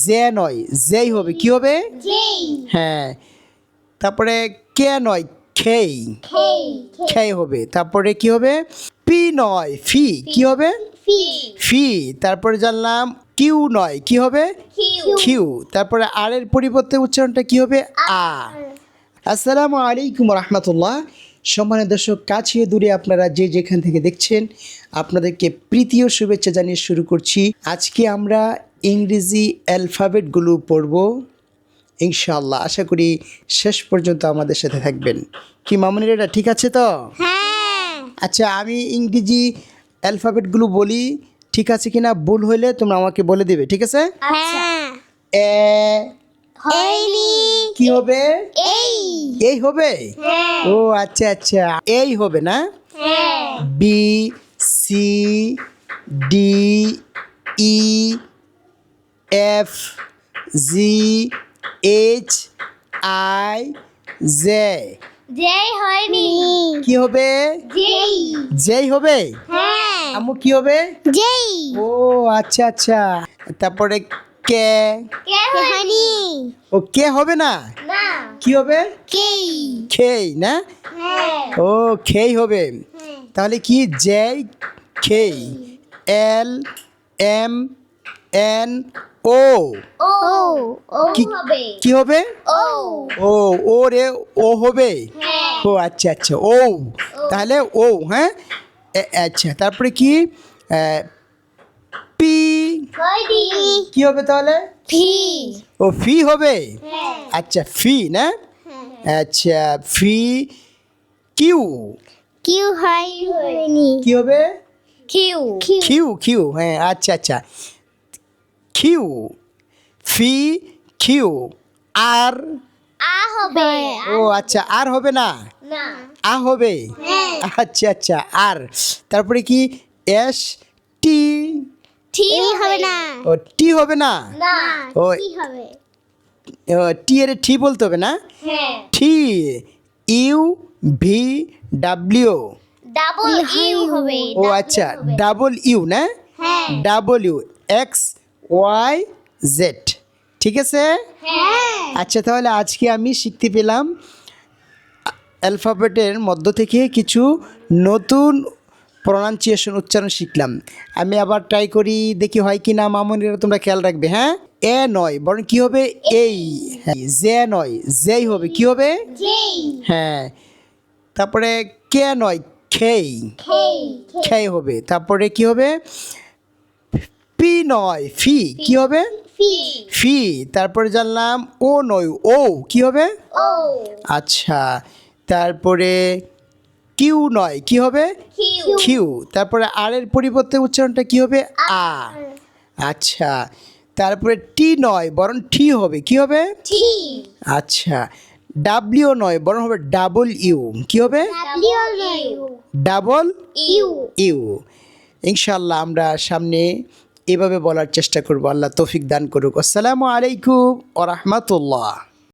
J নয়, যেই হবে কি হবে? হ্যাঁ, তারপরে কে নয়, খেই, খেই হবে। তারপরে কি হবে? পি নয়, ফি, কি হবে? ফি। তারপরে জানলাম কিউ নয়, কি হবে? কিউ। তারপরে আর এর পরিবর্তে উচ্চারণটা কি হবে? আ। আসসালামু আলাইকুম রহমতুল্লাহ। সম্মানিত দর্শক, কাছে দূরে আপনারা যে যেখান থেকে দেখছেন, আপনাদেরকে প্রীতি ও শুভেচ্ছা জানিয়ে শুরু করছি। আজকে আমরা ইংরেজি অ্যালফাবেটগুলো পড়ব ইনশাআল্লাহ। আশা করি শেষ পর্যন্ত আমাদের সাথে থাকবেন। কি মামুনির, এটা ঠিক আছে তো? আচ্ছা, আমি ইংরেজি অ্যালফাবেটগুলো বলি, ঠিক আছে কিনা, ভুল হইলে তোমরা আমাকে বলে দিবে, ঠিক আছে? এ কি হবে? এই হবে? ও আচ্ছা আচ্ছা, এই হবে না? B, C, D, E, F, G, H, I, J. কি হবে? যেই হবে? আম্মু কি হবে? ও আচ্ছা আচ্ছা। তারপরে কে, ও কে হবে না? কি হবে? খেই না? ও খেই হবে। তাহলে কি? জেই, খেই। এল, এম, এন, ও। কি হবে? ও, ও রে, ও হবে? ও আচ্ছা আচ্ছা, ও। তাহলে ও, হ্যাঁ, আচ্ছা। তারপরে কি? পি, কি হবে তাহলে? ও ফি হবে? আচ্ছা, ফি না? আচ্ছা, ফি। কিউ, কি হবে? কিউ, কিউ, হ্যাঁ, আচ্ছা আচ্ছা। কিউ, ফি, কিউ। আর, ও আচ্ছা, আর হবে না? আ হবে? আচ্ছা আচ্ছা, আর। তারপরে কি? এস, টি, ও টি হবে না? ও টি এর টি বলতে হবে না? T, U, V, W. ও আচ্ছা, ডাবল ইউ না? Double U, X, Y, Z. ঠিক আছে? আচ্ছা, তাহলে আজকে আমি শিখতে পেলাম অ্যালফাবেটের মধ্য থেকে কিছু নতুন প্রনাউন্সিয়েশন, উচ্চারণ শিখলাম। আমি আবার ট্রাই করি, দেখি হয় কি না। মামুনিরা তোমরা খেয়াল রাখবে, হ্যাঁ? এ নয়, বরং কি হবে? এই। হ্যাঁ, জে নয়, যেই হবে, কি হবে? হ্যাঁ। তারপরে কে নয়, খেই, খেই হবে। তারপরে কি হবে? পি নয়, ফি, কি হবে? ফি। তারপরে জানলাম ও নয়, ও, কি হবে? আচ্ছা। তারপরে কিউ নয়, কি হবে? কিউ। তারপরে আর এর পরিবর্তে উচ্চারণটা কি হবে? আ। আচ্ছা। তারপরে টি নয়, বরং টি হবে, কি হবে? আচ্ছা। ডাব্লিউ নয়, বরং হবে ডাবল ইউ, কি হবে? Double you. ইনশাআল্লাহ আমরা সামনে এভাবে বলার চেষ্টা করব। আল্লাহ তৌফিক দান করুক। আসসালামু আলাইকুম ওয়া রাহমাতুল্লাহ।